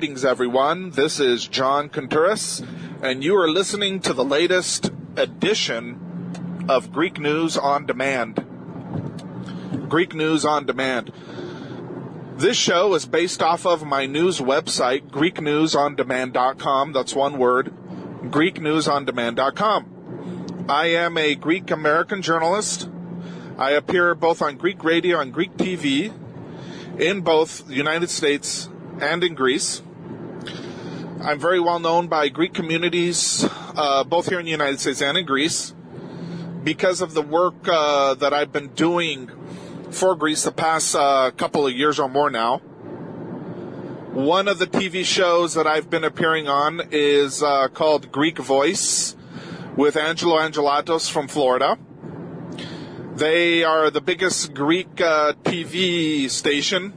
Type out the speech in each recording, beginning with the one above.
Greetings, everyone. This is John Contreras, and you are listening to the latest edition of Greek News on Demand. Greek News on Demand. This show is based off of my news website, GreekNewsOnDemand.com. That's one word, GreekNewsOnDemand.com. I am a Greek American journalist. I appear both on Greek radio and Greek TV in both the United States and in Greece. I'm very well known by Greek communities, both here in the United States and in Greece, because of the work that I've been doing for Greece the past couple of years or more now. One of the TV shows that I've been appearing on is called Greek Voice with Angelo Angelatos from Florida. They are the biggest Greek TV station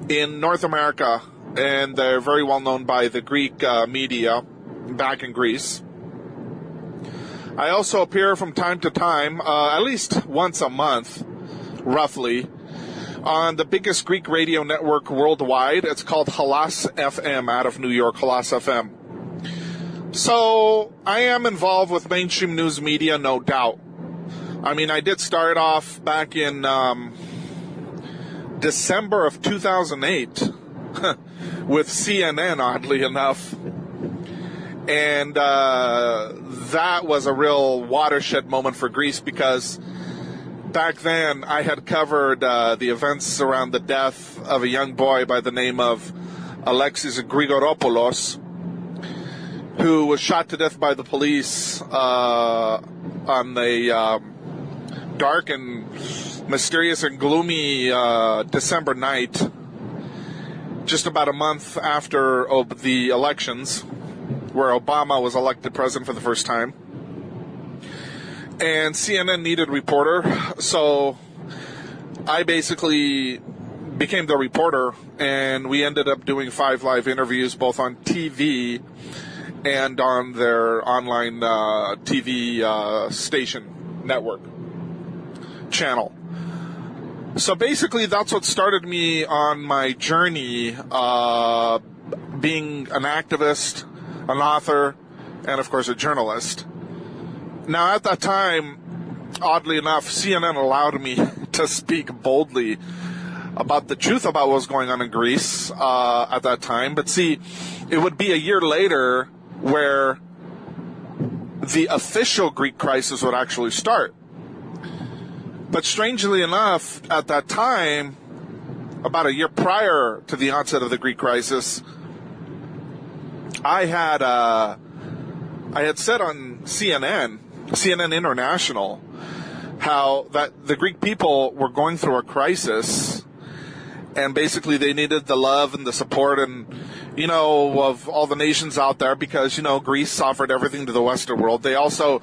in North America, and they're very well known by the Greek media back in Greece. I also appear from time to time, at least once a month, roughly, on the biggest Greek radio network worldwide. It's called Halas FM out of New York, Halas FM. So I am involved with mainstream news media, no doubt. I mean, I did start off back in December of 2008 with CNN, oddly enough. And that was a real watershed moment for Greece, because back then I had covered the events around the death of a young boy by the name of Alexis Grigoropoulos, who was shot to death by the police on a dark and mysterious and gloomy December night, just about a month after the elections, where Obama was elected president for the first time. And CNN needed a reporter, so I basically became the reporter, and we ended up doing 5 live interviews, both on TV and on their online TV station network channel. So basically, that's what started me on my journey, being an activist, an author, and of course a journalist. Now, at that time, oddly enough, CNN allowed me to speak boldly about the truth about what was going on in Greece at that time. But see, it would be a year later where the official Greek crisis would actually start. But strangely enough, at that time, about a year prior to the onset of the Greek crisis, I had said on CNN International, how that the Greek people were going through a crisis, and basically they needed the love and the support and, of all the nations out there, because, Greece offered everything to the Western world. They also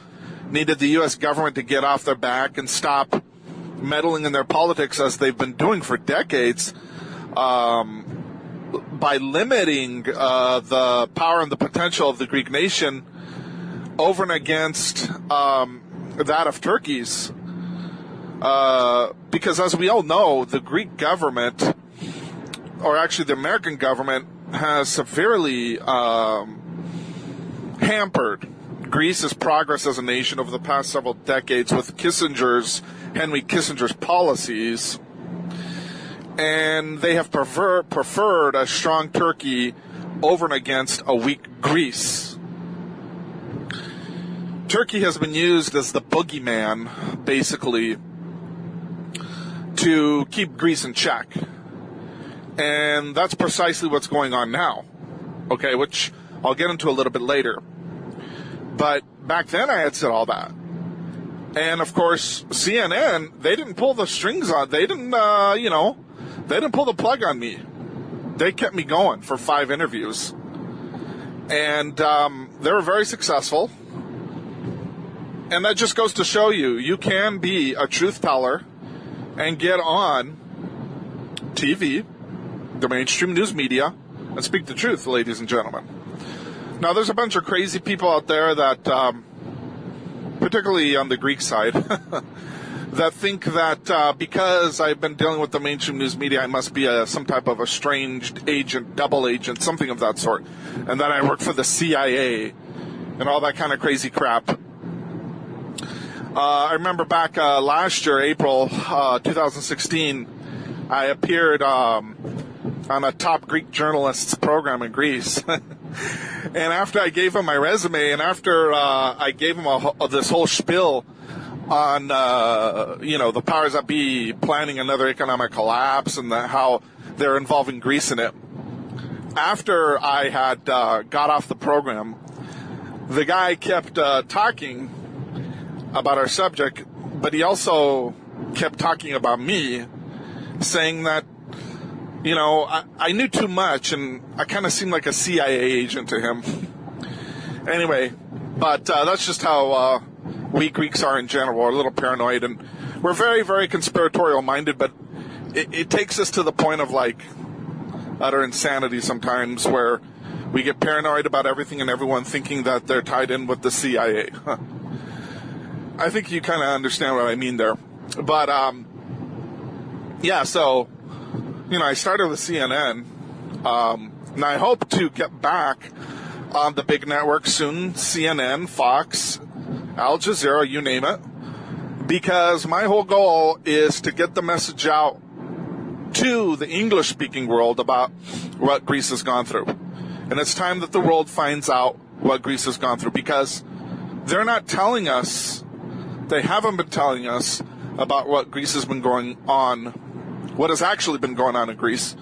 needed the U.S. government to get off their back and stop meddling in their politics, as they've been doing for decades, by limiting the power and the potential of the Greek nation over and against that of Turkey's. Because as we all know, the Greek government, or actually the American government, has severely hampered Greece's progress as a nation over the past several decades with Henry Kissinger's policies, and they have preferred a strong Turkey over and against a weak Greece. Turkey has been used as the boogeyman, basically, to keep Greece in check. And that's precisely what's going on now, okay, which I'll get into a little bit later. But back then I had said all that. And of course, CNN, they didn't pull the strings on. They didn't, they didn't pull the plug on me. They kept me going for 5 interviews. And they were very successful. And that just goes to show you can be a truth teller and get on TV, the mainstream news media, and speak the truth, ladies and gentlemen. Now, there's a bunch of crazy people out there that, particularly on the Greek side, that think that because I've been dealing with the mainstream news media, I must be some type of estranged agent, double agent, something of that sort, and that I work for the CIA and all that kind of crazy crap. I remember back last year, April 2016, I appeared on a top Greek journalist's program in Greece. And after I gave him my resume, and after I gave him this whole spiel on, the powers that be planning another economic collapse and how they're involving Greece in it, after I had got off the program, the guy kept talking about our subject, but he also kept talking about me, saying that, I knew too much, and I kind of seemed like a CIA agent to him. Anyway, but that's just how we Greeks are in general. We're a little paranoid, and we're very, very conspiratorial-minded, but it takes us to the point of, utter insanity sometimes, where we get paranoid about everything and everyone, thinking that they're tied in with the CIA. I think you kind of understand what I mean there. But, so... I started with CNN, and I hope to get back on the big network soon, CNN, Fox, Al Jazeera, you name it, because my whole goal is to get the message out to the English-speaking world about what Greece has gone through. And it's time that the world finds out what Greece has gone through, because they're not telling us, they haven't been telling us about what Greece has been going on, what has actually been going on in Greece,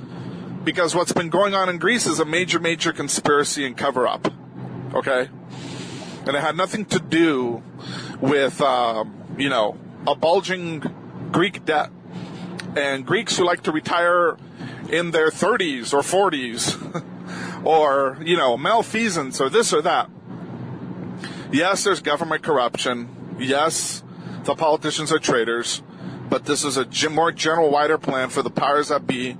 because what's been going on in Greece is a major, major conspiracy and cover-up, okay? And it had nothing to do with, a bulging Greek debt and Greeks who like to retire in their 30s or 40s or, malfeasance or this or that. Yes, there's government corruption. Yes, the politicians are traitors. But this is a more general, wider plan for the powers that be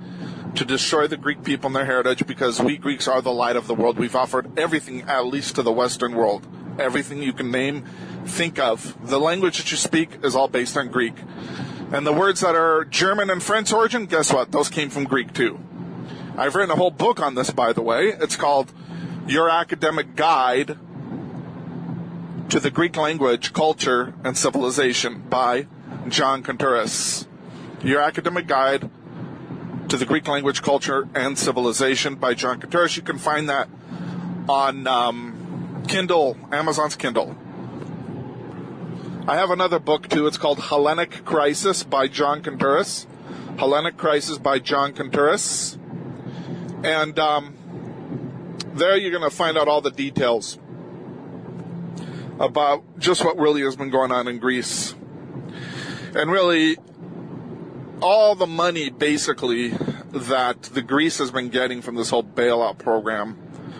to destroy the Greek people and their heritage, because we Greeks are the light of the world. We've offered everything, at least to the Western world. Everything you can name, think of. The language that you speak is all based on Greek. And the words that are German and French origin, guess what? Those came from Greek too. I've written a whole book on this, by the way. It's called Your Academic Guide to the Greek Language, Culture, and Civilization by John Contouris. Your Academic Guide to the Greek Language, Culture, and Civilization by John Contouris. You can find that on Kindle, Amazon's Kindle. I have another book, too. It's called Hellenic Crisis by John Contouris. Hellenic Crisis by John Contouris. And there you're going to find out all the details about just what really has been going on in Greece. And really, all the money, basically, that the Greece has been getting from this whole bailout program,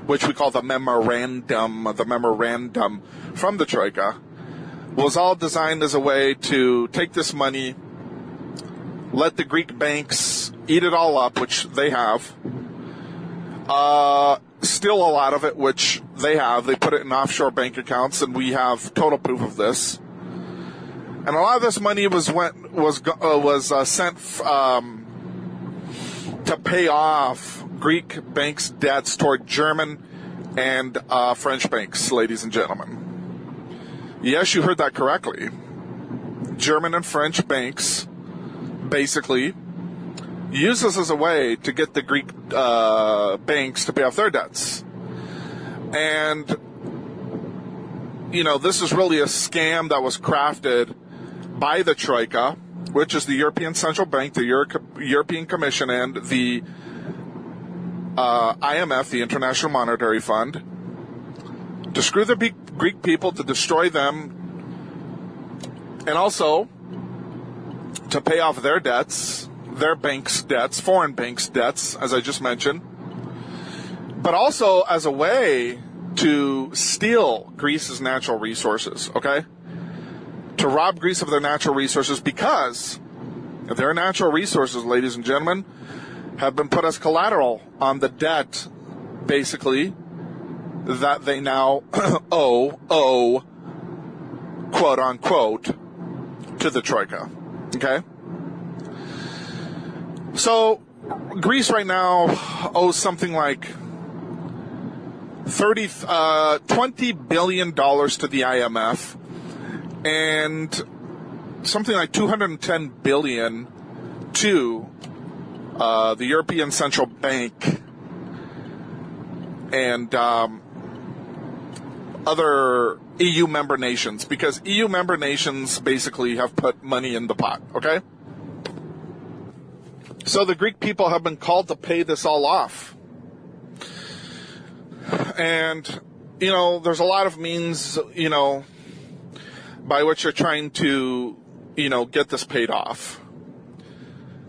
which we call the memorandum from the Troika, was all designed as a way to take this money, let the Greek banks eat it all up, which they have, steal a lot of it, which they have. They put it in offshore bank accounts, and we have total proof of this. And a lot of this money was sent to pay off Greek banks' debts toward German and French banks, ladies and gentlemen. Yes, you heard that correctly. German and French banks basically use this as a way to get the Greek banks to pay off their debts. And, this is really a scam that was crafted by the Troika, which is the European Central Bank, the European Commission, and the IMF, the International Monetary Fund, to screw the Greek people, to destroy them, and also to pay off their debts, their banks' debts, foreign banks' debts, as I just mentioned, but also as a way to steal Greece's natural resources, okay? To rob Greece of their natural resources, because their natural resources, ladies and gentlemen, have been put as collateral on the debt, basically, that they now owe, quote unquote, to the Troika. Okay? So, Greece right now owes something like $20 billion to the IMF and something like $210 billion to the European Central Bank and other EU member nations, because EU member nations basically have put money in the pot, okay? So the Greek people have been called to pay this all off. And, there's a lot of means, by which you're trying to, get this paid off.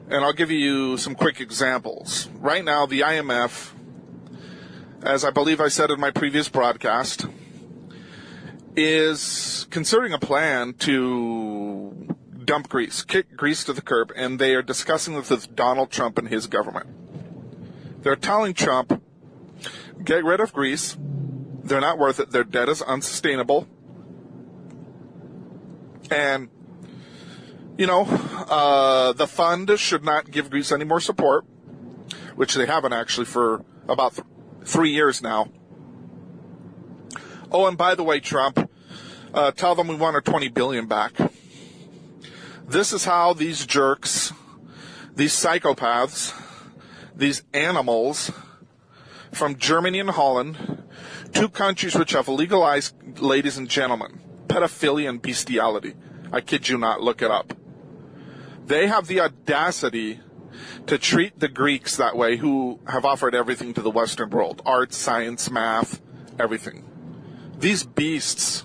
And I'll give you some quick examples. Right now, the IMF, as I believe I said in my previous broadcast, is considering a plan to dump Greece, kick Greece to the curb, and they are discussing this with Donald Trump and his government. They're telling Trump, get rid of Greece. They're not worth it. Their debt is unsustainable. And, the fund should not give Greece any more support, which they haven't actually for about 3 years now. Oh, and by the way, Trump, tell them we want our $20 billion back. This is how these jerks, these psychopaths, these animals from Germany and Holland, two countries which have legalized, ladies and gentlemen, pedophilia and bestiality. I kid you not, look it up. They have the audacity to treat the Greeks that way, who have offered everything to the Western world. Art, science, math, everything. These beasts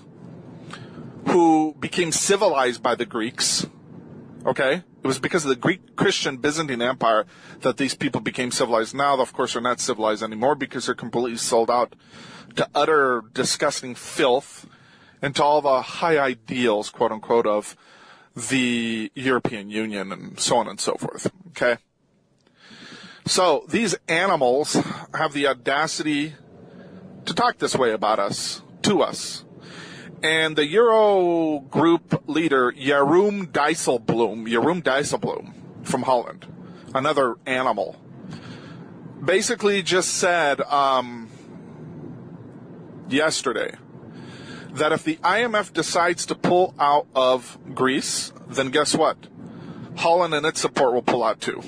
who became civilized by the Greeks, okay? It was because of the Greek Christian Byzantine Empire that these people became civilized. Now, of course, they're not civilized anymore because they're completely sold out to utter disgusting filth and to all the high ideals, quote unquote, of the European Union and so on and so forth, okay? So these animals have the audacity to talk this way about us, to us. And the Euro group leader, Jeroen Dijsselbloem from Holland, another animal, basically just said yesterday that if the IMF decides to pull out of Greece, then guess what? Holland and its support will pull out too.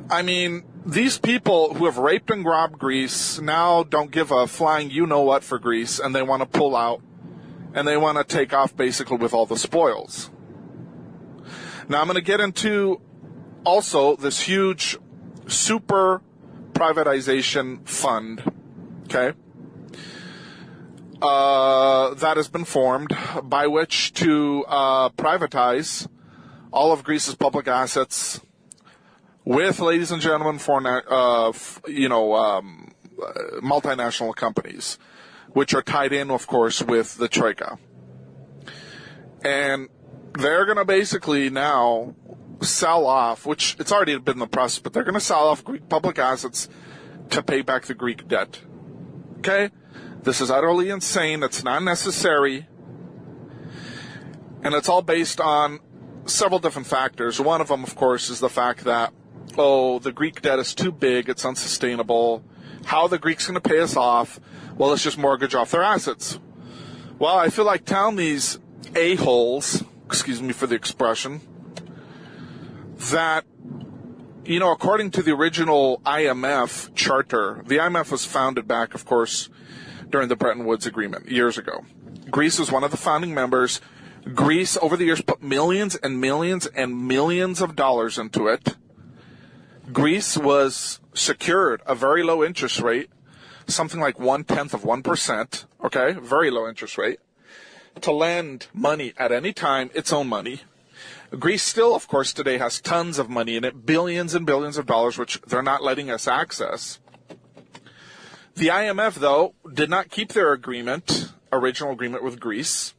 I mean, these people who have raped and robbed Greece now don't give a flying you-know-what for Greece, and they want to pull out, and they want to take off basically with all the spoils. Now, I'm going to get into also this huge super privatization fund, okay, that has been formed by which to privatize all of Greece's public assets with, ladies and gentlemen, multinational companies, which are tied in, of course, with the Troika. And they're going to basically now sell off, which it's already been in the process, but they're going to sell off Greek public assets to pay back the Greek debt. Okay? This is utterly insane. It's not necessary. And it's all based on several different factors. One of them, of course, is the fact that, the Greek debt is too big, it's unsustainable. How are the Greeks going to pay us off? Well, let's just mortgage off their assets. Well, I feel like telling these a-holes, excuse me for the expression, that, according to the original IMF charter, the IMF was founded back, of course, during the Bretton Woods Agreement years ago. Greece was one of the founding members. Greece, over the years, put millions and millions and millions of dollars into it. Greece was secured a very low interest rate, something like 0.1%, okay, very low interest rate, to lend money at any time, its own money. Greece still, of course, today has tons of money in it, billions and billions of dollars, which they're not letting us access. The IMF, though, did not keep their original agreement with Greece.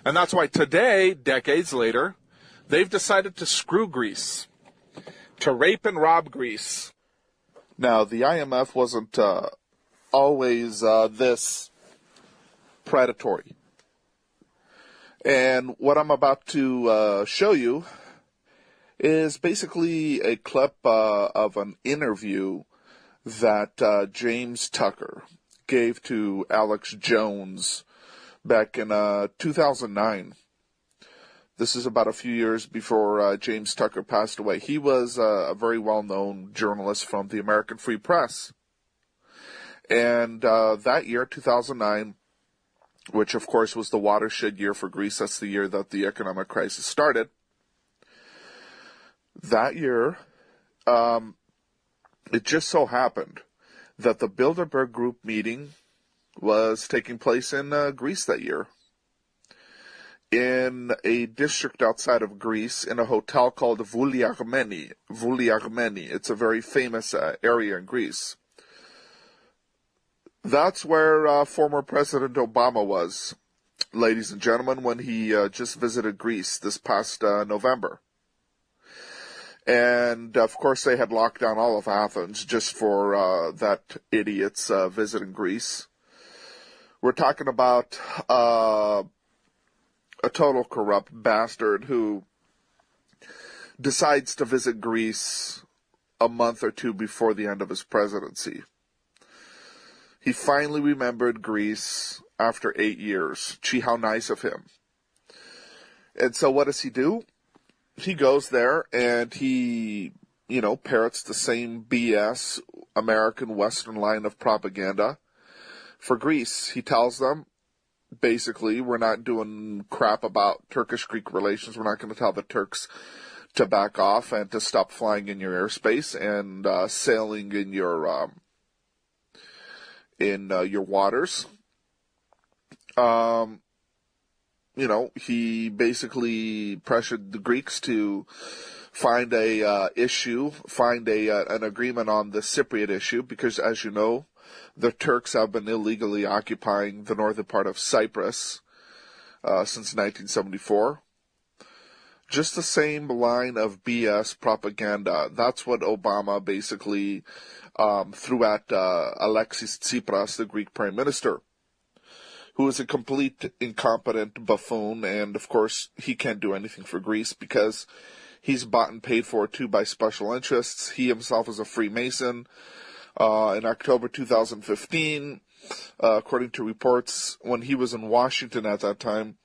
And that's why today, decades later, they've decided to screw Greece, to rape and rob Greece. Now, the IMF wasn't always this predatory. And what I'm about to show you is basically a clip of an interview that James Tucker gave to Alex Jones back in 2009. This is about a few years before James Tucker passed away. He was a very well-known journalist from the American Free Press. And that year, 2009, which of course was the watershed year for Greece, that's the year that the economic crisis started. That year, it just so happened that the Bilderberg Group meeting was taking place in Greece that year, in a district outside of Greece, in a hotel called Vouliagmeni. It's a very famous area in Greece. That's where former President Obama was, ladies and gentlemen, when he just visited Greece this past November. And, of course, they had locked down all of Athens just for that idiot's visit in Greece. We're talking about a total corrupt bastard who decides to visit Greece a month or two before the end of his presidency. He finally remembered Greece after 8 years. Gee, how nice of him. And so what does he do? He goes there and he, parrots the same BS American Western line of propaganda for Greece. He tells them, basically, we're not doing crap about Turkish-Greek relations. We're not going to tell the Turks to back off and to stop flying in your airspace and sailing in your waters. He basically pressured the Greeks to find an agreement on the Cypriot issue, because, as you know, the Turks have been illegally occupying the northern part of Cyprus since 1974. Just the same line of BS propaganda. That's what Obama basically threw at Alexis Tsipras, the Greek prime minister, who is a complete incompetent buffoon, and of course he can't do anything for Greece because he's bought and paid for too by special interests. He himself is a Freemason. In October 2015, according to reports, when he was in Washington at that time,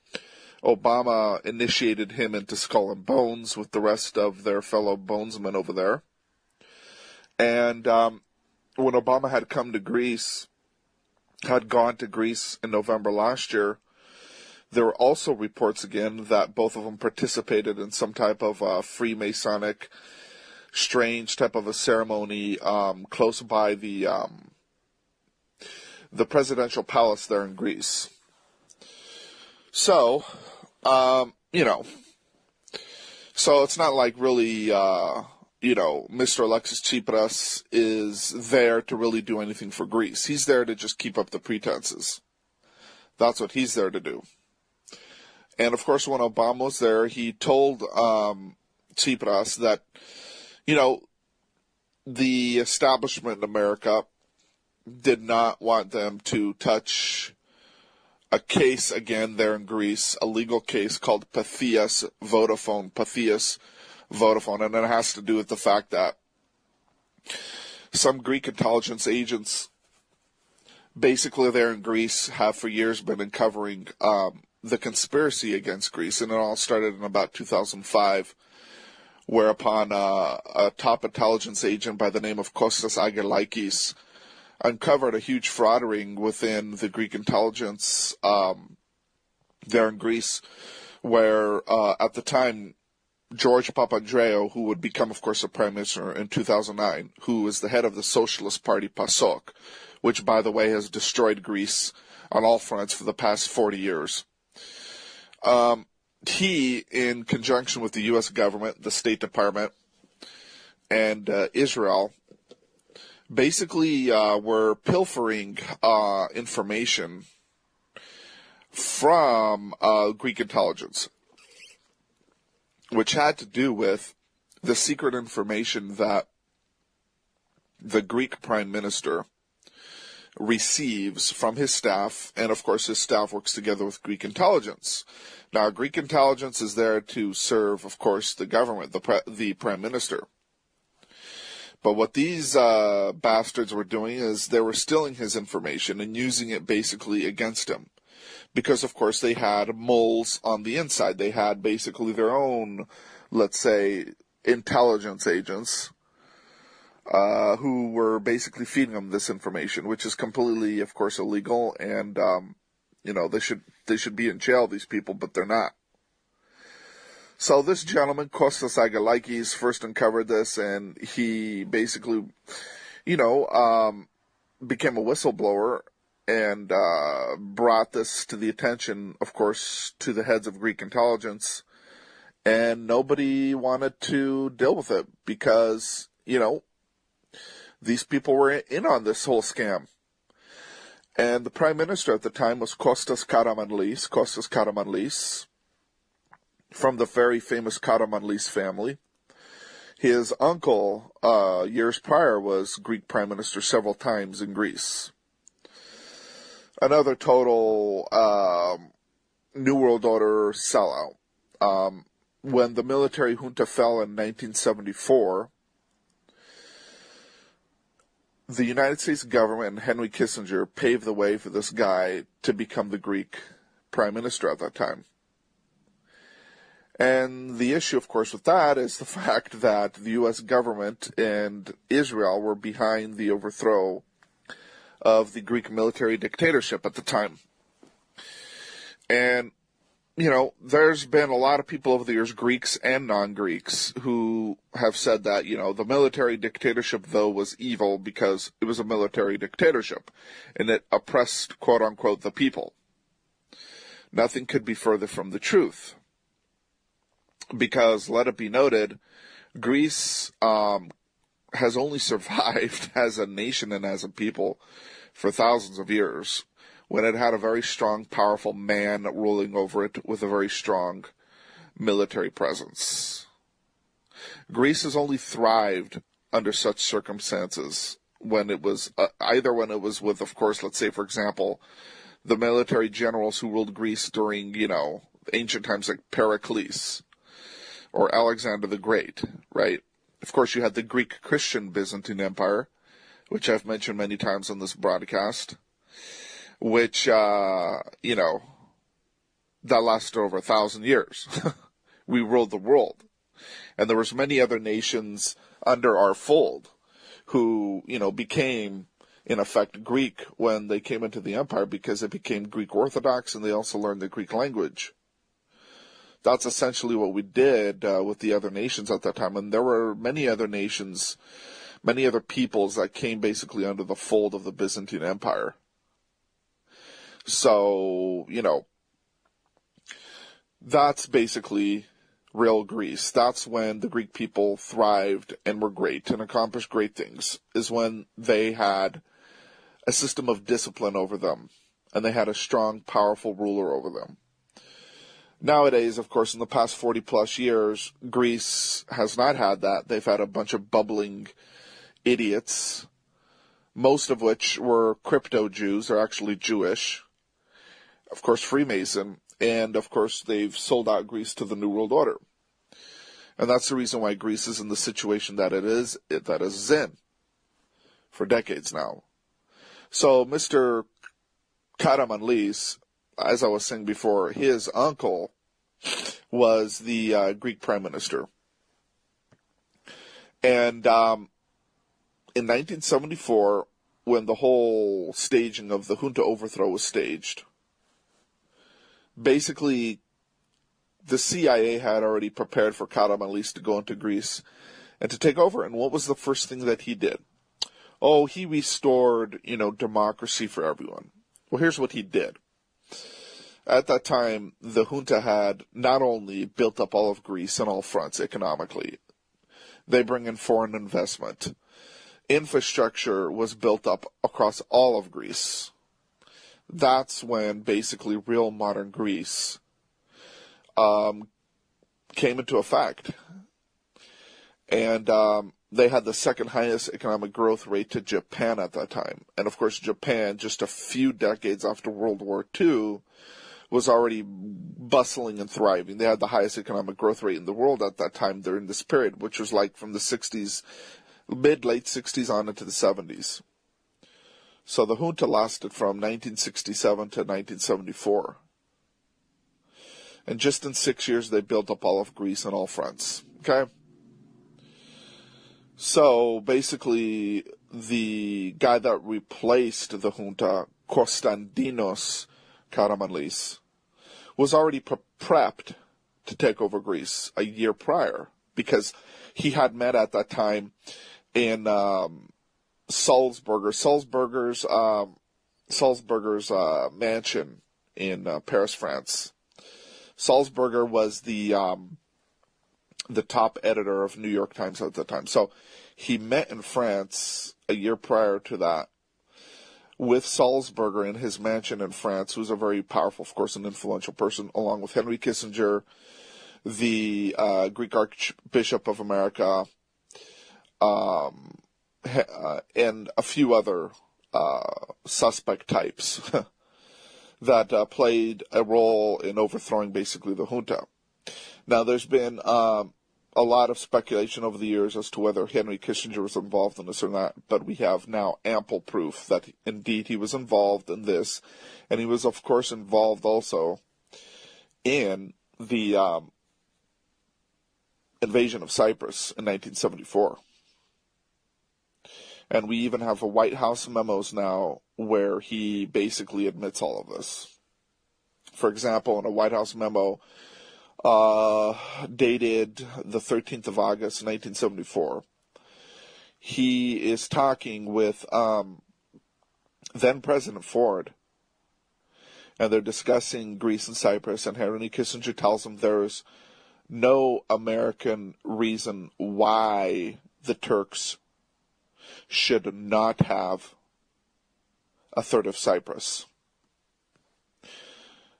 Obama initiated him into Skull and Bones with the rest of their fellow bonesmen over there. And when Obama had gone to Greece in November last year, there were also reports again that both of them participated in some type of Freemasonic, strange type of a ceremony close by the presidential palace there in Greece. So, so it's not like really, Mr. Alexis Tsipras is there to really do anything for Greece. He's there to just keep up the pretenses. That's what he's there to do. And, of course, when Obama was there, he told Tsipras that, the establishment in America did not want them to touch a case again there in Greece, a legal case called Patheas Vodafone, and it has to do with the fact that some Greek intelligence agents basically there in Greece have for years been uncovering the conspiracy against Greece, and it all started in about 2005, whereupon a top intelligence agent by the name of Kostas Aggelakis uncovered a huge fraud ring within the Greek intelligence there in Greece, where at the time George Papandreou, who would become, of course, the prime minister in 2009, who is the head of the Socialist Party PASOK, which, by the way, has destroyed Greece on all fronts for the past 40 years. He, in conjunction with the U.S. government, the State Department, and Israel, basically were pilfering information from Greek intelligence, which had to do with the secret information that the Greek prime minister receives from his staff, and of course his staff works together with Greek intelligence. Now, Greek intelligence is there to serve, of course, the government, the prime minister. But what these bastards were doing is they were stealing his information and using it basically against him. Because, of course, they had moles on the inside. They had basically their own, let's say, intelligence agents who were basically feeding them this information, which is completely, of course, illegal. And, they should be in jail, these people, but they're not. So this gentleman, Kostas Agalaikis, first uncovered this, and he basically, became a whistleblower and brought this to the attention, of course, to the heads of Greek intelligence. And nobody wanted to deal with it because, these people were in on this whole scam. And the prime minister at the time was Kostas Karamanlis, from the very famous Karamanlis family. His uncle, years prior, was Greek prime minister several times in Greece. Another total New World Order sellout. When the military junta fell in 1974, the United States government and Henry Kissinger paved the way for this guy to become the Greek prime minister at that time. And the issue, of course, with that is the fact that the U.S. government and Israel were behind the overthrow of the Greek military dictatorship at the time. And, there's been a lot of people over the years, Greeks and non-Greeks, who have said that, the military dictatorship, though, was evil because it was a military dictatorship and it oppressed, quote-unquote, the people. Nothing could be further from the truth. Because, let it be noted, Greece has only survived as a nation and as a people for thousands of years, when it had a very strong, powerful man ruling over it with a very strong military presence. Greece has only thrived under such circumstances when it was, either when it was with, of course, let's say, for example, the military generals who ruled Greece during, ancient times like Pericles, or Alexander the Great, right? Of course, you had the Greek Christian Byzantine Empire, which I've mentioned many times on this broadcast, which, that lasted over 1,000 years. We ruled the world. And there was many other nations under our fold who, became, in effect, Greek when they came into the empire because they became Greek Orthodox and they also learned the Greek language. That's essentially what we did with the other nations at that time. And there were many other nations, many other peoples that came basically under the fold of the Byzantine Empire. So, that's basically real Greece. That's when the Greek people thrived and were great and accomplished great things, is when they had a system of discipline over them and they had a strong, powerful ruler over them. Nowadays, of course, in the past 40 plus years, Greece has not had that. They've had a bunch of bubbling idiots, most of which were crypto Jews. They're actually Jewish. Of course, Freemason. And, of course, they've sold out Greece to the New World Order. And that's the reason why Greece is in the situation that it is in for decades now. So, Mr. Karamanlis, as I was saying before, his uncle was the Greek prime minister. And in 1974, when the whole staging of the junta overthrow was staged, basically the CIA had already prepared for Karamanlis to go into Greece and to take over. And what was the first thing that he did? Oh, he restored, democracy for everyone. Well, here's what he did. At that time, the junta had not only built up all of Greece on all fronts economically, they bring in foreign investment. Infrastructure was built up across all of Greece. That's when basically real modern Greece came into effect. And they had the second highest economic growth rate to Japan at that time. And of course, Japan, just a few decades after World War II, was already bustling and thriving. They had the highest economic growth rate in the world at that time during this period, which was like from the 60s, late 60s on into the 70s. So the junta lasted from 1967 to 1974. And just in 6 years, they built up all of Greece on all fronts. Okay? So basically, the guy that replaced the junta, Konstantinos Karamanlis, was already prepped to take over Greece a year prior, because he had met at that time in Salzburger's mansion in Paris, France. Salzburger was the top editor of New York Times at the time. So he met in France a year prior to that with Salzburger in his mansion in France, who's a very powerful, of course, and influential person, along with Henry Kissinger, the Greek Archbishop of America, and a few other suspect types that played a role in overthrowing basically the junta. Now, there's been a lot of speculation over the years as to whether Henry Kissinger was involved in this or not, but we have now ample proof that indeed he was involved in this, and he was, of course, involved also in the invasion of Cyprus in 1974. And we even have a White House memos now where he basically admits all of this. For example, in a White House memo dated the 13th of August, 1974, he is talking with then President Ford, and they're discussing Greece and Cyprus, and Henry Kissinger tells him there's no American reason why the Turks should not have a third of Cyprus,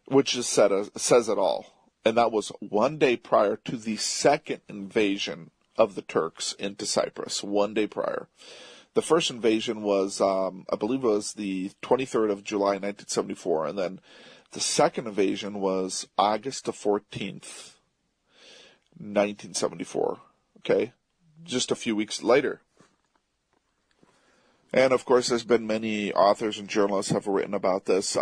which is says it all. And that was one day prior to the second invasion of the Turks into Cyprus, one day prior. The first invasion was, I believe it was the 23rd of July, 1974, and then the second invasion was August the 14th, 1974, okay? Just a few weeks later. And, of course, there's been many authors and journalists have written about this.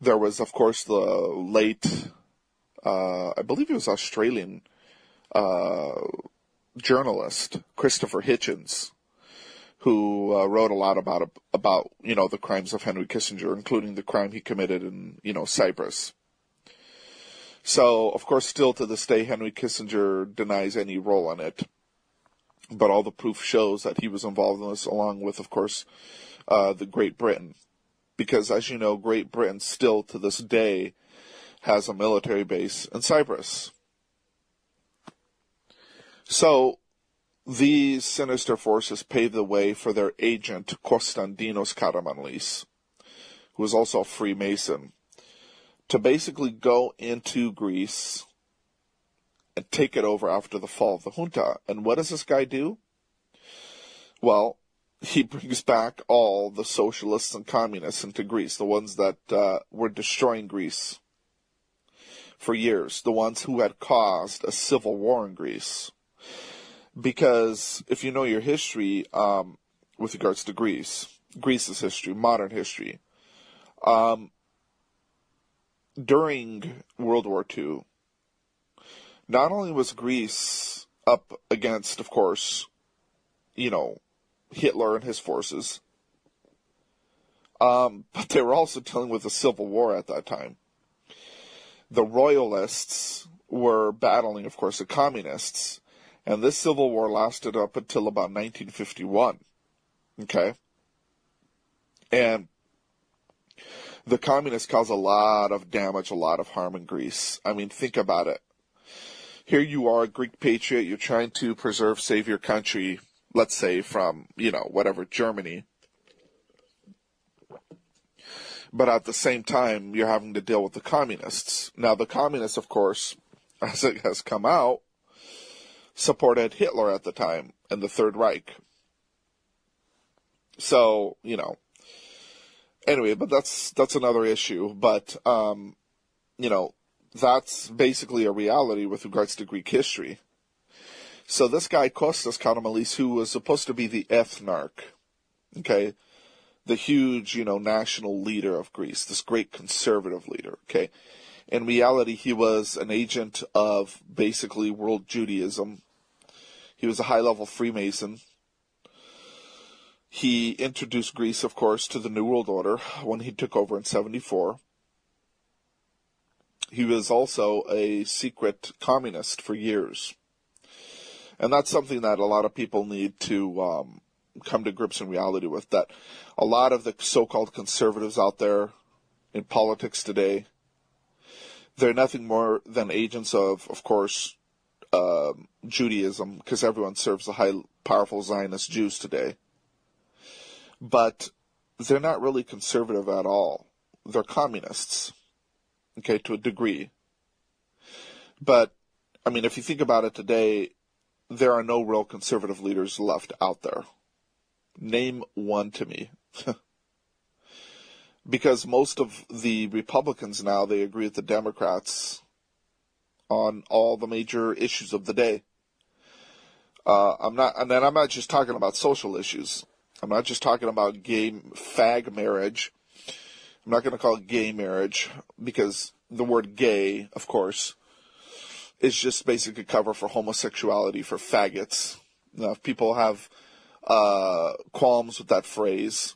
There was, of course, the late, I believe he was Australian journalist, Christopher Hitchens, who wrote a lot about the crimes of Henry Kissinger, including the crime he committed in, Cyprus. So, of course, still to this day, Henry Kissinger denies any role in it. But all the proof shows that he was involved in this, along with, of course, the Great Britain. Because, as you know, Great Britain still to this day has a military base in Cyprus. So, these sinister forces paved the way for their agent, Konstantinos Karamanlis, who was also a Freemason, to basically go into Greece and take it over after the fall of the junta. And what does this guy do? Well, he brings back all the socialists and communists into Greece, the ones that were destroying Greece for years, the ones who had caused a civil war in Greece. Because if you know your history with regards to Greece's history, modern history, during World War II, not only was Greece up against, of course, Hitler and his forces, but they were also dealing with a civil war at that time. The royalists were battling, of course, the communists, and this civil war lasted up until about 1951, okay? And the communists caused a lot of damage, a lot of harm in Greece. I mean, think about it. Here you are, a Greek patriot, you're trying to save your country, let's say from, Germany. But at the same time, you're having to deal with the communists. Now, the communists, of course, as it has come out, supported Hitler at the time and the Third Reich. So, Anyway, but that's another issue. But you know, that's basically a reality with regards to Greek history. So this guy Kostas Karamanlis, who was supposed to be the ethnarch, okay, the huge, national leader of Greece, this great conservative leader, okay. In reality, he was an agent of basically world Judaism. He was a high-level Freemason. He introduced Greece, of course, to the New World Order when he took over in 74. He was also a secret communist for years. And that's something that a lot of people need to come to grips in reality with, that a lot of the so-called conservatives out there in politics today, they're nothing more than agents of course, Judaism, because everyone serves the high, powerful Zionist Jews today. But they're not really conservative at all. They're communists, okay, to a degree. But, I mean, if you think about it today, there are no real conservative leaders left out there. Name one to me. Because most of the Republicans now, they agree with the Democrats on all the major issues of the day. I'm not just talking about social issues. I'm not just talking about fag marriage. I'm not going to call it gay marriage, because the word gay, of course, is just basically cover for homosexuality, for faggots. Now, if people have qualms with that phrase,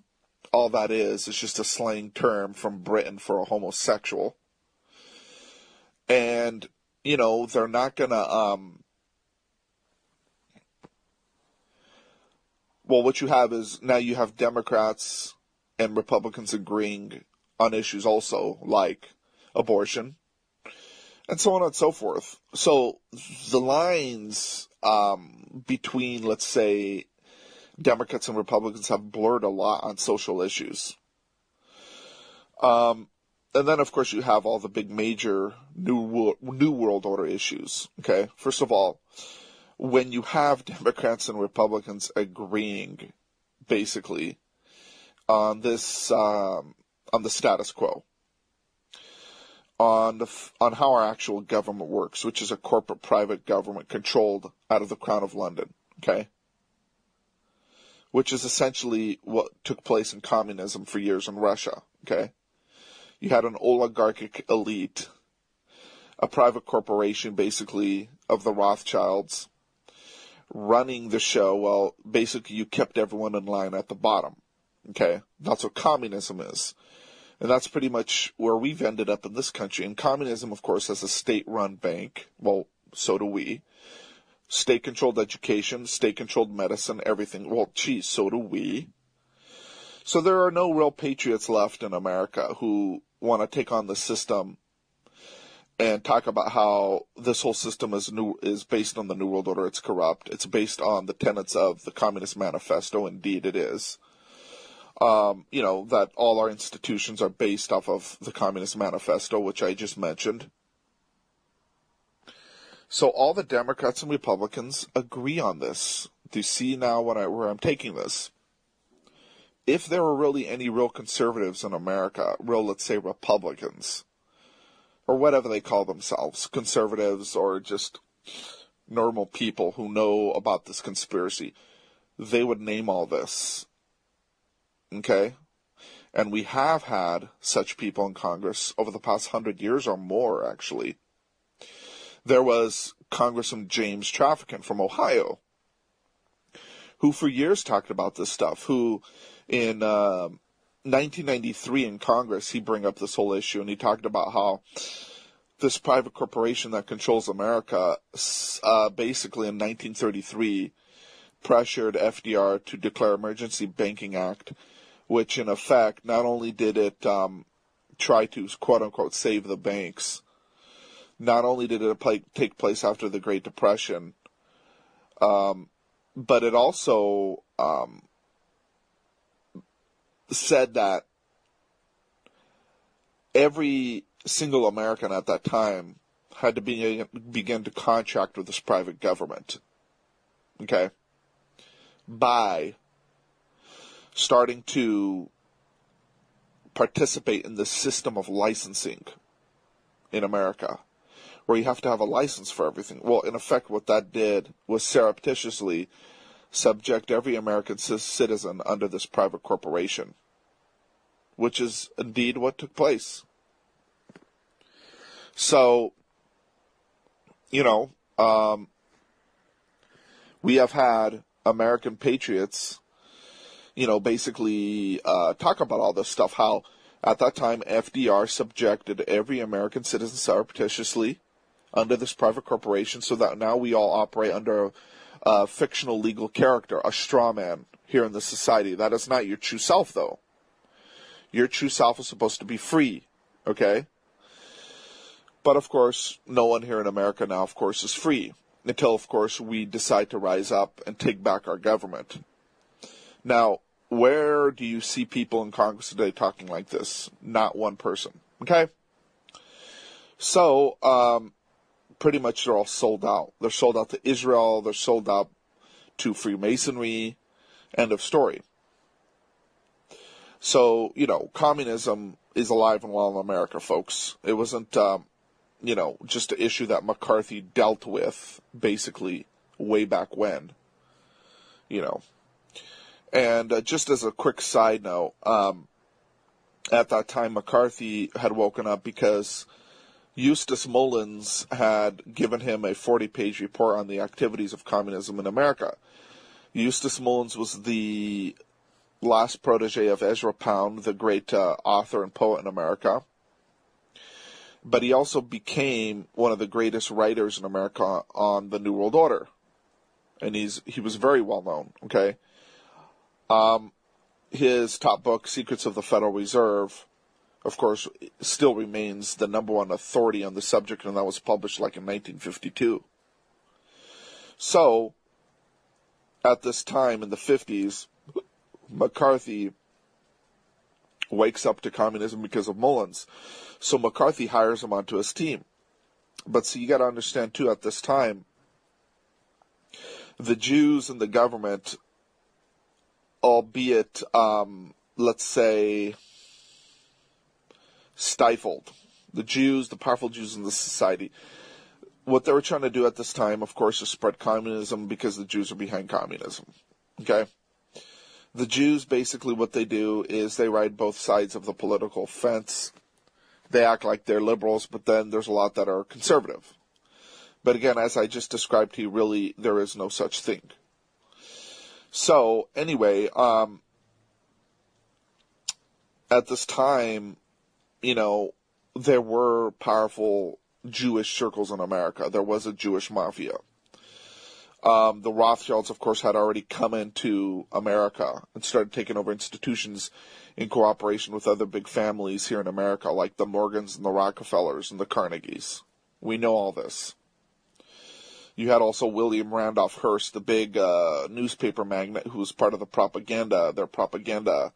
all that is just a slang term from Britain for a homosexual. And, they're not going to... Well, what you have is now you have Democrats and Republicans agreeing on issues also like abortion and so on and so forth. So the lines between, let's say, Democrats and Republicans have blurred a lot on social issues. And then, of course, you have all the big major New World Order issues. Okay, first of all, when you have Democrats and Republicans agreeing, basically, on this, on the status quo, on how our actual government works, which is a corporate private government controlled out of the Crown of London, okay? Which is essentially what took place in communism for years in Russia, okay? You had an oligarchic elite, a private corporation, basically, of the Rothschilds, running the show. Well, basically you kept everyone in line at the bottom. Okay? That's what communism is. And that's pretty much where we've ended up in this country. And communism, of course, has a state-run bank. Well, so do we. State-controlled education, state-controlled medicine, everything. Well, geez, so do we. So there are no real patriots left in America who want to take on the system and talk about how this whole system is based on the New World Order. It's corrupt. It's based on the tenets of the Communist Manifesto. Indeed, it is. That all our institutions are based off of the Communist Manifesto, which I just mentioned. So all the Democrats and Republicans agree on this. Do you see now where I'm taking this? If there were really any real conservatives in America, let's say, Republicans, or whatever they call themselves, conservatives or just normal people who know about this conspiracy, they would name all this. Okay? And we have had such people in Congress over the past 100 years or more, actually. There was Congressman James Traficant from Ohio, who for years talked about this stuff, who in 1993 in Congress, he bring up this whole issue, and he talked about how this private corporation that controls America, basically in 1933, pressured FDR to declare Emergency Banking Act, which in effect, not only did it try to, quote-unquote, save the banks, not only did it take place after the Great Depression, but it also said that every single American at that time had to begin to contract with this private government, okay, by starting to participate in this system of licensing in America, where you have to have a license for everything. Well, in effect, what that did was surreptitiously subject every American citizen under this private corporation, which is indeed what took place. So, we have had American patriots, basically talk about all this stuff, how at that time FDR subjected every American citizen surreptitiously under this private corporation, so that now we all operate under a fictional legal character, a straw man here in this society. That is not your true self, though. Your true self is supposed to be free, okay? But, of course, no one here in America now, of course, is free until, of course, we decide to rise up and take back our government. Now, where do you see people in Congress today talking like this? Not one person, okay? So, pretty much they're all sold out. They're sold out to Israel. They're sold out to Freemasonry. End of story. So, communism is alive and well in America, folks. It wasn't, just an issue that McCarthy dealt with, basically, way back when, And just as a quick side note, at that time, McCarthy had woken up because Eustace Mullins had given him a 40-page report on the activities of communism in America. Eustace Mullins was the last protege of Ezra Pound, the great author and poet in America. But he also became one of the greatest writers in America on the New World Order. And he was very well known, okay? His top book, Secrets of the Federal Reserve, of course, still remains the number one authority on the subject, and that was published like in 1952. So, at this time in the 50s, McCarthy wakes up to communism because of Mullins. So McCarthy hires him onto his team. But see, you got to understand, too, at this time, the Jews and the government, albeit, let's say, stifled. The Jews, the powerful Jews in the society, what they were trying to do at this time, of course, is spread communism because the Jews are behind communism. Okay? The Jews, basically what they do is they ride both sides of the political fence. They act like they're liberals, but then there's a lot that are conservative. But again, as I just described to you, really, there is no such thing. So, anyway, at this time, there were powerful Jewish circles in America. There was a Jewish mafia. The Rothschilds, of course, had already come into America and started taking over institutions in cooperation with other big families here in America, like the Morgans and the Rockefellers and the Carnegies. We know all this. You had also William Randolph Hearst, the big newspaper magnate who was part of their propaganda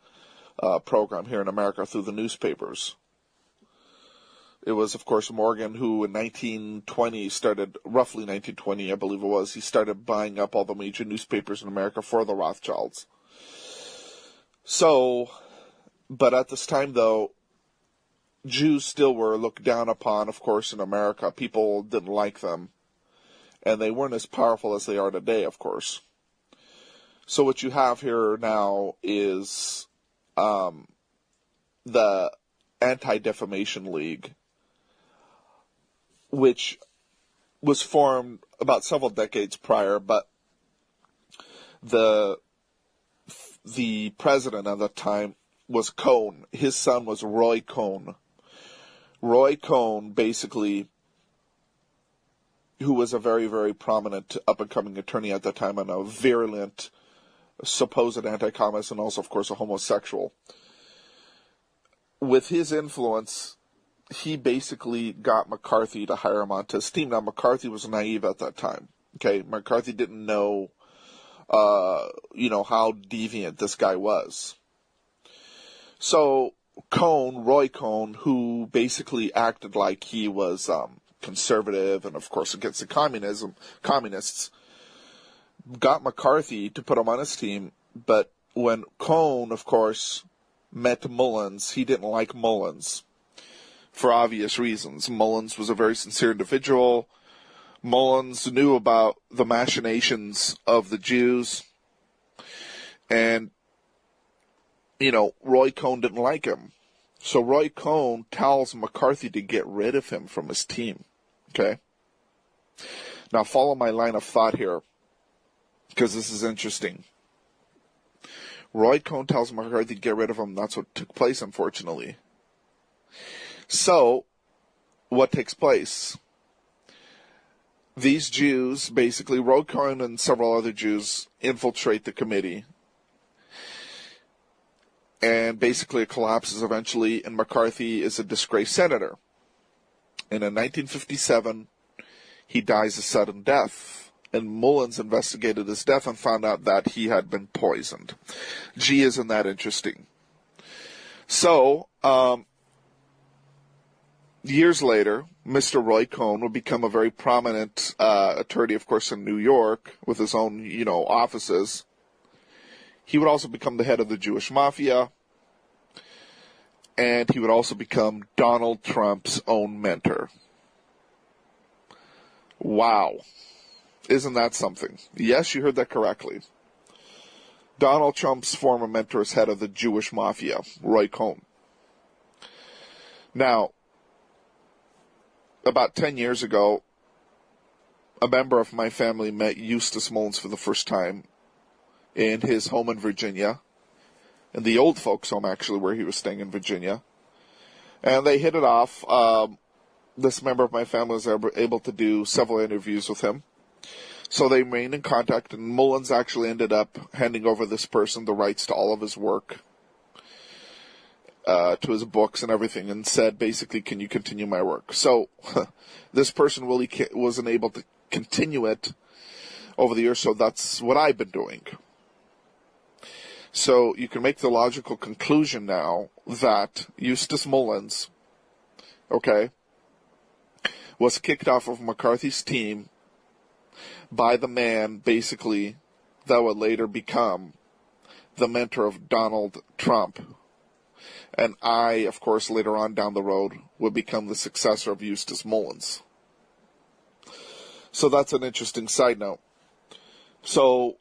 program here in America through the newspapers. It was, of course, Morgan who in 1920 started, roughly 1920, I believe it was, he started buying up all the major newspapers in America for the Rothschilds. So, but at this time, though, Jews still were looked down upon, of course, in America. People didn't like them. And they weren't as powerful as they are today, of course. So what you have here now is the Anti-Defamation League, which was formed about several decades prior, but the president at that time was Cohn. His son was Roy Cohn. Roy Cohn, basically, who was a very, very prominent up-and-coming attorney at that time and a virulent, supposed anti-communist and also, of course, a homosexual. With his influence, he basically got McCarthy to hire him onto his team. Now, McCarthy was naive at that time. Okay, McCarthy didn't know, how deviant this guy was. So, Roy Cohn, who basically acted like he was conservative and, of course, against the communists, got McCarthy to put him on his team. But when Cohn, of course, met Mullins, he didn't like Mullins for obvious reasons. Mullins was a very sincere individual. Mullins knew about the machinations of the Jews. And, Roy Cohn didn't like him. So Roy Cohn tells McCarthy to get rid of him from his team. Okay? Now follow my line of thought here, because this is interesting. Roy Cohn tells McCarthy to get rid of him. That's what took place, unfortunately. So, what takes place? These Jews, basically, Roy Cohn and several other Jews infiltrate the committee. And basically it collapses eventually, and McCarthy is a disgraced senator. And in 1957, he dies a sudden death. And Mullins investigated his death and found out that he had been poisoned. Gee, isn't that interesting? So, years later, Mr. Roy Cohn would become a very prominent attorney, of course, in New York with his own, offices. He would also become the head of the Jewish mafia. And he would also become Donald Trump's own mentor. Wow. Isn't that something? Yes, you heard that correctly. Donald Trump's former mentor is head of the Jewish mafia, Roy Cohn. Now, about 10 years ago, a member of my family met Eustace Mullins for the first time in his home in Virginia, in the old folks' home, actually, where he was staying in Virginia. And they hit it off. This member of my family was able to do several interviews with him. So they remained in contact, and Mullins actually ended up handing over this person the rights to all of his work, to his books and everything, and said, basically, can you continue my work? So this person really wasn't able to continue it over the years, so that's what I've been doing. So you can make the logical conclusion now that Eustace Mullins, was kicked off of McCarthy's team by the man, basically, that would later become the mentor of Donald Trump. And I, of course, later on down the road, would become the successor of Eustace Mullins. So that's an interesting side note. So,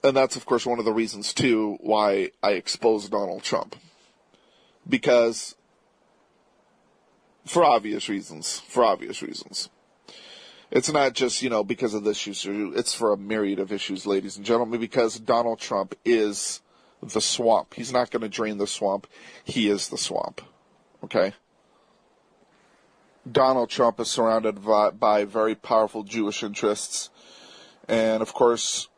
and that's, of course, one of the reasons, too, why I exposed Donald Trump. Because, for obvious reasons. It's not just, because of this issue. It's for a myriad of issues, ladies and gentlemen, because Donald Trump is the swamp. He's not going to drain the swamp. He is the swamp. Okay? Donald Trump is surrounded by very powerful Jewish interests. And, of course,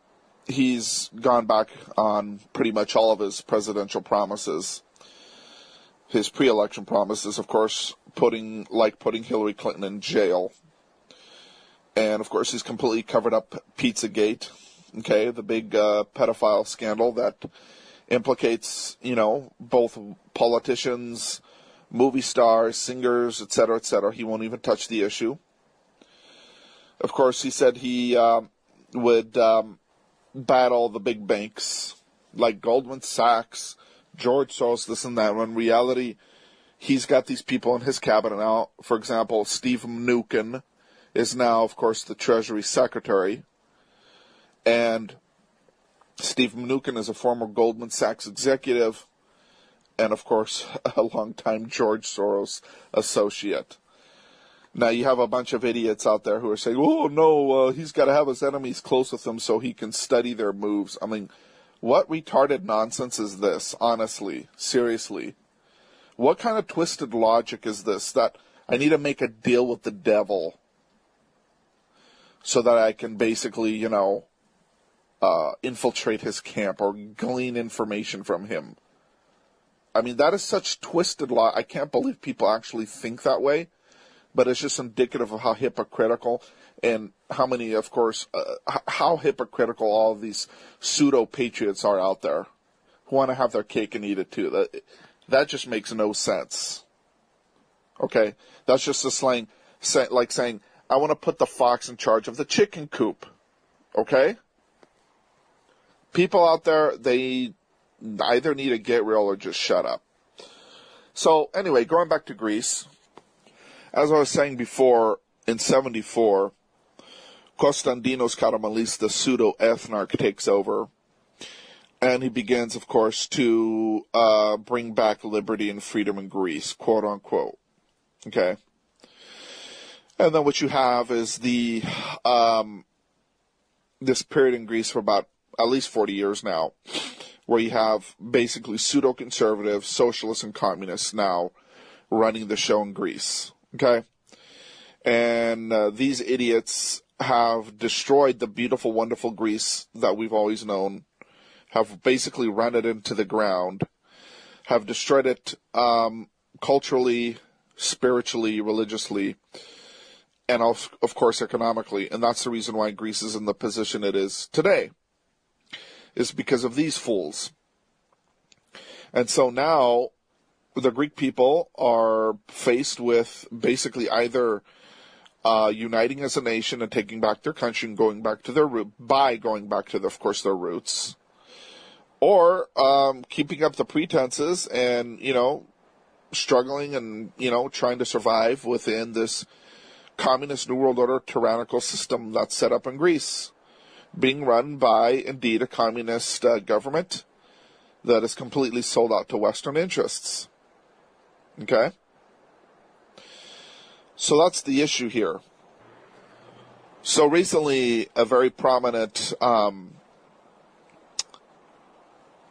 he's gone back on pretty much all of his presidential promises. His pre-election promises, of course, putting Hillary Clinton in jail. And, of course, he's completely covered up Pizzagate, the big pedophile scandal that implicates, both politicians, movie stars, singers, etc., etc. He won't even touch the issue. Of course, he said he would battle the big banks like Goldman Sachs, George Soros, this and that. When in reality, he's got these people in his cabinet now. For example, Steve Mnuchin is now, of course, the Treasury Secretary. And Steve Mnuchin is a former Goldman Sachs executive and, of course, a longtime George Soros associate. Now, you have a bunch of idiots out there who are saying, oh, no, he's got to have his enemies close with him so he can study their moves. I mean, what retarded nonsense is this, honestly, seriously? What kind of twisted logic is this, that I need to make a deal with the devil so that I can basically, infiltrate his camp or glean information from him? I mean, that is such twisted logic. I can't believe people actually think that way, but it's just indicative of how hypocritical and how many, of course, how hypocritical all of these pseudo-patriots are out there who want to have their cake and eat it too. That just makes no sense. Okay? That's just a slang, like saying, I want to put the fox in charge of the chicken coop. Okay? People out there, they either need to get real or just shut up. So anyway, going back to Greece, as I was saying before, in 74, Konstantinos Karamanlis, the pseudo-ethnarch, takes over. And he begins, of course, to bring back liberty and freedom in Greece, quote unquote. Okay? And then what you have is this period in Greece for about at least 40 years now, where you have basically pseudo-conservative, socialists and communists now running the show in Greece. Okay? And these idiots have destroyed the beautiful, wonderful Greece that we've always known, have basically run it into the ground, have destroyed it culturally, spiritually, religiously, and of course economically. And that's the reason why Greece is in the position it is today, is because of these fools. And so now the Greek people are faced with basically either uniting as a nation and taking back their country and going back to their of course, their roots, or keeping up the pretenses and, struggling and, trying to survive within this communist New World Order tyrannical system that's set up in Greece, being run by, indeed, a communist government that is completely sold out to Western interests. Okay? So that's the issue here. So recently, a very prominent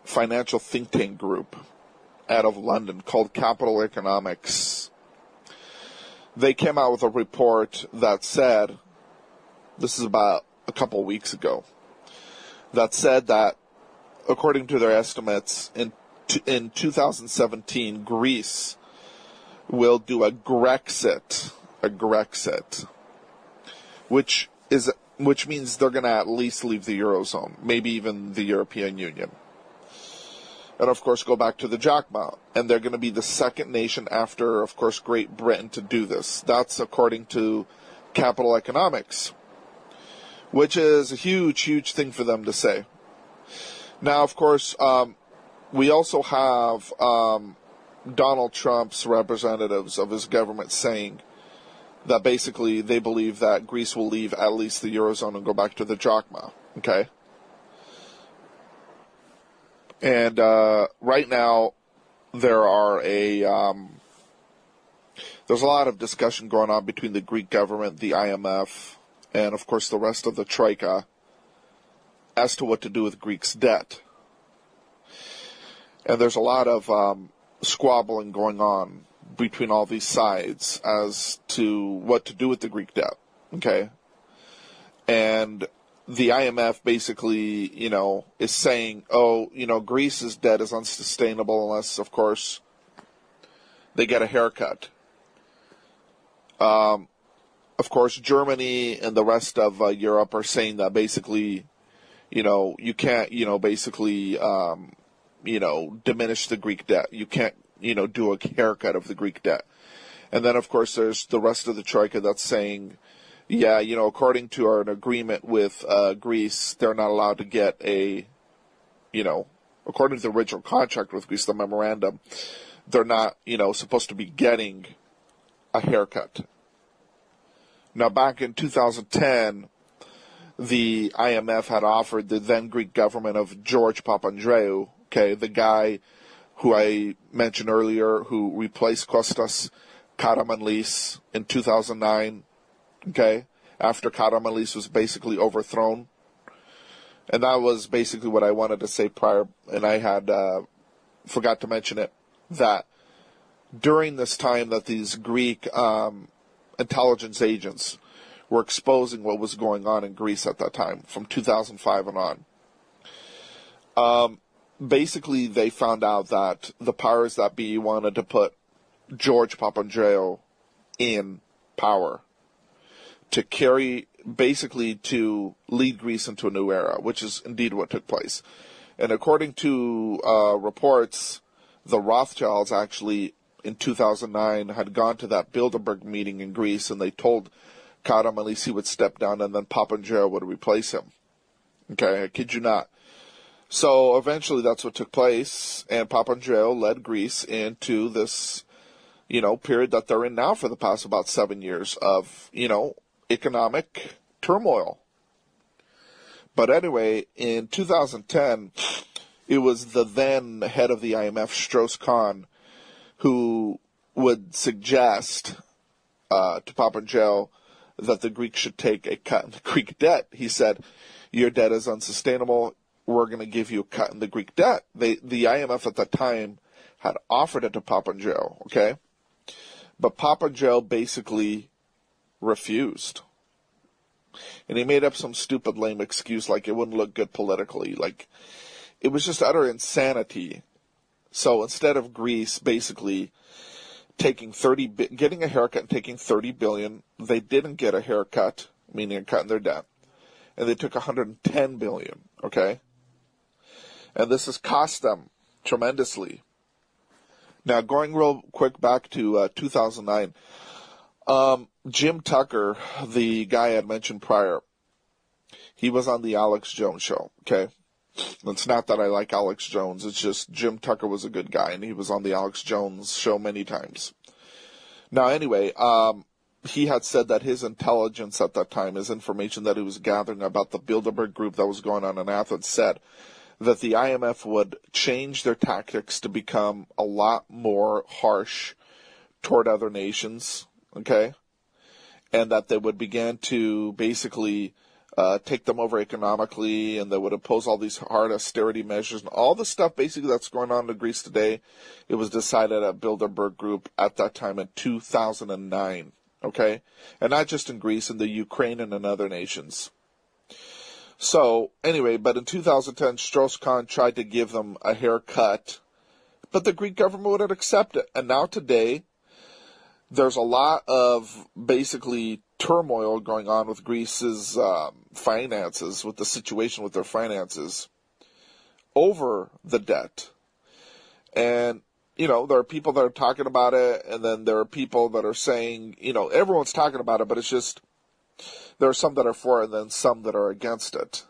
financial think tank group out of London called Capital Economics, they came out with a report that said, this is about a couple weeks ago, that said that, according to their estimates, in 2017, Greece will do a Grexit, which means they're going to at least leave the Eurozone, maybe even the European Union. And, of course, go back to the Jacma. And they're going to be the second nation after, of course, Great Britain to do this. That's according to Capital Economics, which is a huge, huge thing for them to say. Now, of course, we also have Donald Trump's representatives of his government saying that basically they believe that Greece will leave at least the Eurozone and go back to the Jacma. Okay? And right now, there's a lot of discussion going on between the Greek government, the IMF, and of course the rest of the Troika as to what to do with Greece's debt. And there's a lot of squabbling going on between all these sides as to what to do with the Greek debt. Okay? And the IMF basically, is saying, Greece's debt is unsustainable unless, of course, they get a haircut. Of course, Germany and the rest of Europe are saying that basically, you can't, diminish the Greek debt. You can't, do a haircut of the Greek debt. And then, of course, there's the rest of the Troika that's saying, yeah, according to an agreement with Greece, they're not allowed to get according to the original contract with Greece, the memorandum, they're not, supposed to be getting a haircut. Now, back in 2010, the IMF had offered the then Greek government of George Papandreou, okay, the guy who I mentioned earlier, who replaced Kostas Karamanlis in 2009, okay, after Karamanlis was basically overthrown. And that was basically what I wanted to say prior, and I had forgot to mention it, that during this time that these Greek intelligence agents were exposing what was going on in Greece at that time, from 2005 and on, basically they found out that the powers that be wanted to put George Papandreou in power, to lead Greece into a new era, which is indeed what took place. And according to reports, the Rothschilds actually, in 2009, had gone to that Bilderberg meeting in Greece, and they told Karamanlis he would step down, and then Papandreou would replace him. Okay, I kid you not. So eventually that's what took place, and Papandreou led Greece into this, period that they're in now for the past about 7 years of, economic turmoil. But anyway, in 2010, it was the then head of the IMF, Strauss-Kahn, who would suggest to Papandreou that the Greeks should take a cut in the Greek debt. He said, your debt is unsustainable. We're going to give you a cut in the Greek debt. The IMF at that time had offered it to Papandreou, okay? But Papandreou basically refused. And he made up some stupid, lame excuse like it wouldn't look good politically. Like, it was just utter insanity. So instead of Greece basically getting a haircut and taking 30 billion, they didn't get a haircut, meaning a cut in their debt. And they took 110 billion, okay? And this has cost them tremendously. Now, going real quick back to 2009, Jim Tucker, the guy I had mentioned prior, he was on the Alex Jones show, okay? It's not that I like Alex Jones, it's just Jim Tucker was a good guy, and he was on the Alex Jones show many times. Now, anyway, he had said that his intelligence at that time, his information that he was gathering about the Bilderberg group that was going on in Athens, said that the IMF would change their tactics to become a lot more harsh toward other nations, okay? And that they would begin to basically take them over economically, and they would impose all these hard austerity measures and all the stuff basically that's going on in Greece today. It was decided at Bilderberg Group at that time in 2009, okay? And not just in Greece, in the Ukraine and in other nations. So, anyway, but in 2010, Strauss-Kahn tried to give them a haircut, but the Greek government wouldn't accept it. And now today, there's a lot of basically turmoil going on with Greece's finances, with the situation with their finances, over the debt. And, there are people that are talking about it, and then there are people that are saying, everyone's talking about it, but it's just, there are some that are for it and then some that are against it.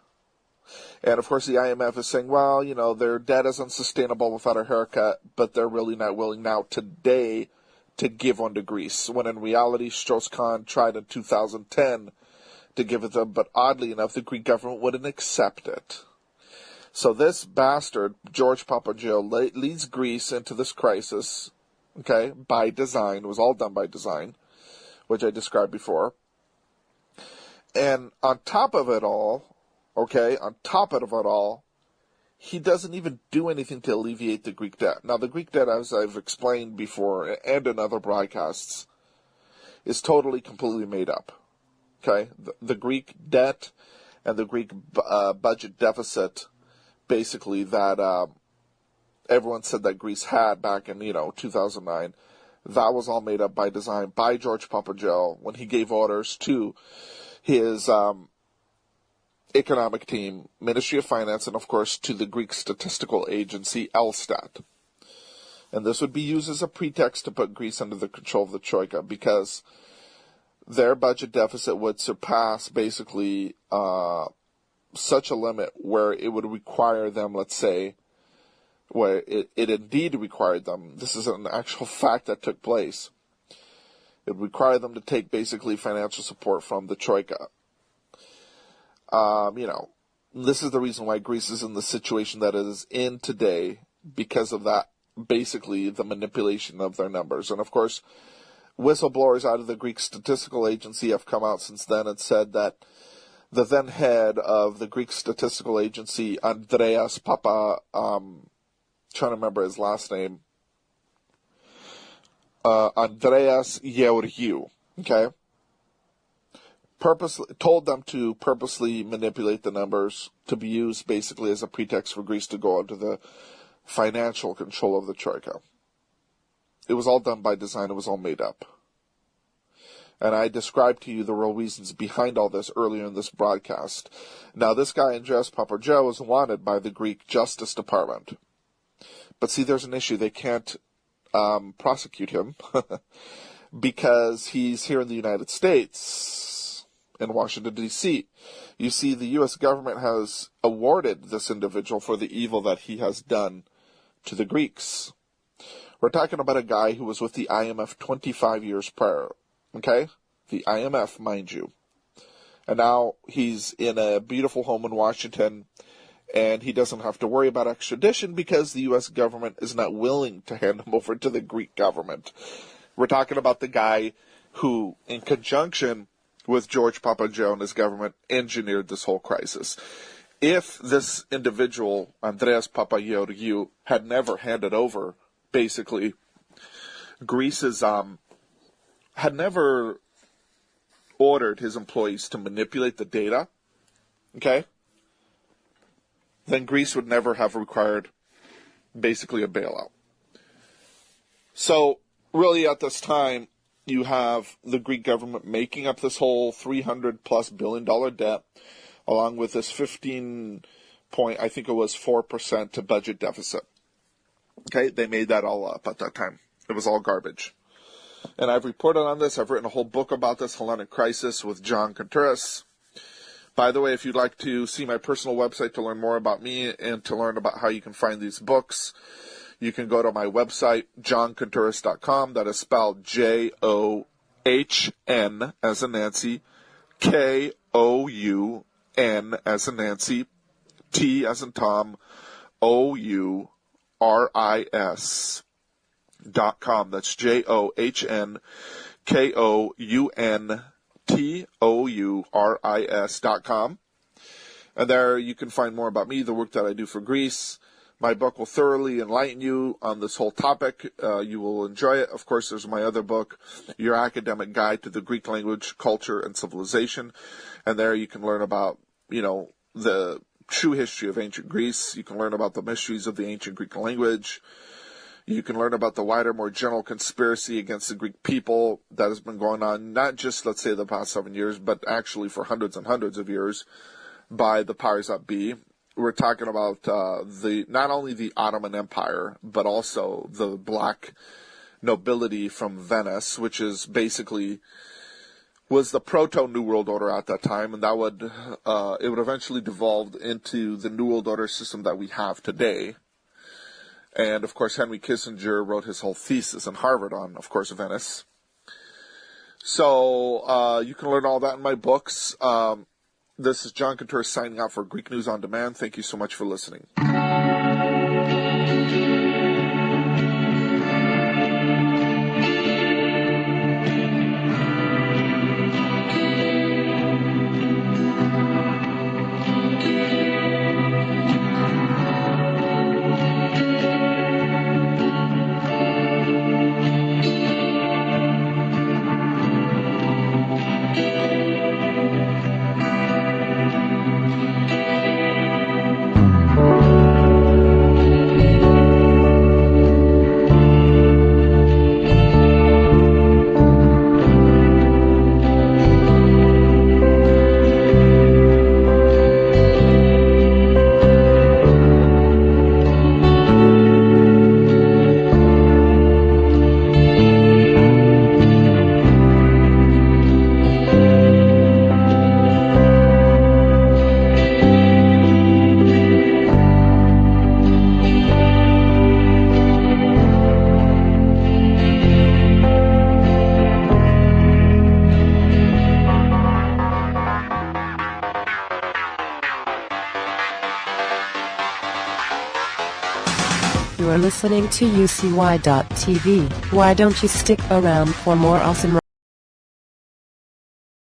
And, of course, the IMF is saying, well, their debt is unsustainable without a haircut, but they're really not willing now today to give one to Greece, when in reality Strauss-Kahn tried in 2010 to give it them, but oddly enough, the Greek government wouldn't accept it. So this bastard, George Papandreou, leads Greece into this crisis, okay, by design. It was all done by design, which I described before. And on top of it all, he doesn't even do anything to alleviate the Greek debt. Now, the Greek debt, as I've explained before and in other broadcasts, is totally, completely made up. Okay? The Greek debt and the Greek budget deficit, basically, that everyone said that Greece had back in, 2009, that was all made up by design by George Papandreou when he gave orders to his economic team, Ministry of Finance, and of course to the Greek statistical agency, Elstat. And this would be used as a pretext to put Greece under the control of the Troika, because their budget deficit would surpass basically such a limit where it would require them, let's say, where it indeed required them, this is an actual fact that took place, it would require them to take basically financial support from the Troika. This is the reason why Greece is in the situation that it is in today, because of that, basically, the manipulation of their numbers. And of course, whistleblowers out of the Greek Statistical Agency have come out since then and said that the then head of the Greek Statistical Agency, Andreas trying to remember his last name, Andreas Georgiou, okay? Told them to purposely manipulate the numbers to be used basically as a pretext for Greece to go under the financial control of the Troika. It was all done by design. It was all made up. And I described to you the real reasons behind all this earlier in this broadcast. Now, this guy, Andreas Papandreou, is wanted by the Greek Justice Department. But see, there's an issue. They can't prosecute him because he's here in the United States. in Washington, D.C. You see, the U.S. government has awarded this individual for the evil that he has done to the Greeks. We're talking about a guy who was with the IMF 25 years prior, okay? The IMF, mind you. And now he's in a beautiful home in Washington, and he doesn't have to worry about extradition because the U.S. government is not willing to hand him over to the Greek government. We're talking about the guy who, in conjunction with George Papandreou and his government, engineered this whole crisis. If this individual, Andreas Papageorgiou, had never handed over, basically, Greece's, had never ordered his employees to manipulate the data, okay, then Greece would never have required, basically, a bailout. So, really, at this time, you have the Greek government making up this whole $300+ billion debt, along with this 4% to budget deficit. Okay, they made that all up at that time. It was all garbage. And I've reported on this. I've written a whole book about this, Hellenic Crisis, with John Contreras. By the way, if you'd like to see my personal website to learn more about me and to learn about how you can find these books, you can go to my website, johncontreras.com. That is spelled John, as in Nancy, Koun, as in Nancy, T as in Tom, OURIS.com. That's JOHNKOUNTOURIS.com. And there you can find more about me, the work that I do for Greece. My book will thoroughly enlighten you on this whole topic. You will enjoy it. Of course, there's my other book, Your Academic Guide to the Greek Language, Culture, and Civilization. And there you can learn about, the true history of ancient Greece. You can learn about the mysteries of the ancient Greek language. You can learn about the wider, more general conspiracy against the Greek people that has been going on, not just, let's say, the past 7 years, but actually for hundreds and hundreds of years by the powers that be. We're talking about not only the Ottoman Empire, but also the black nobility from Venice, which is basically was the proto-New World Order at that time, and that would it would eventually devolve into the New World Order system that we have today. And, of course, Henry Kissinger wrote his whole thesis in Harvard on, of course, Venice. So you can learn all that in my books. This is John Contreras signing out for Greek News on Demand. Thank you so much for listening. You are listening to UCY.tv. Why don't you stick around for more awesome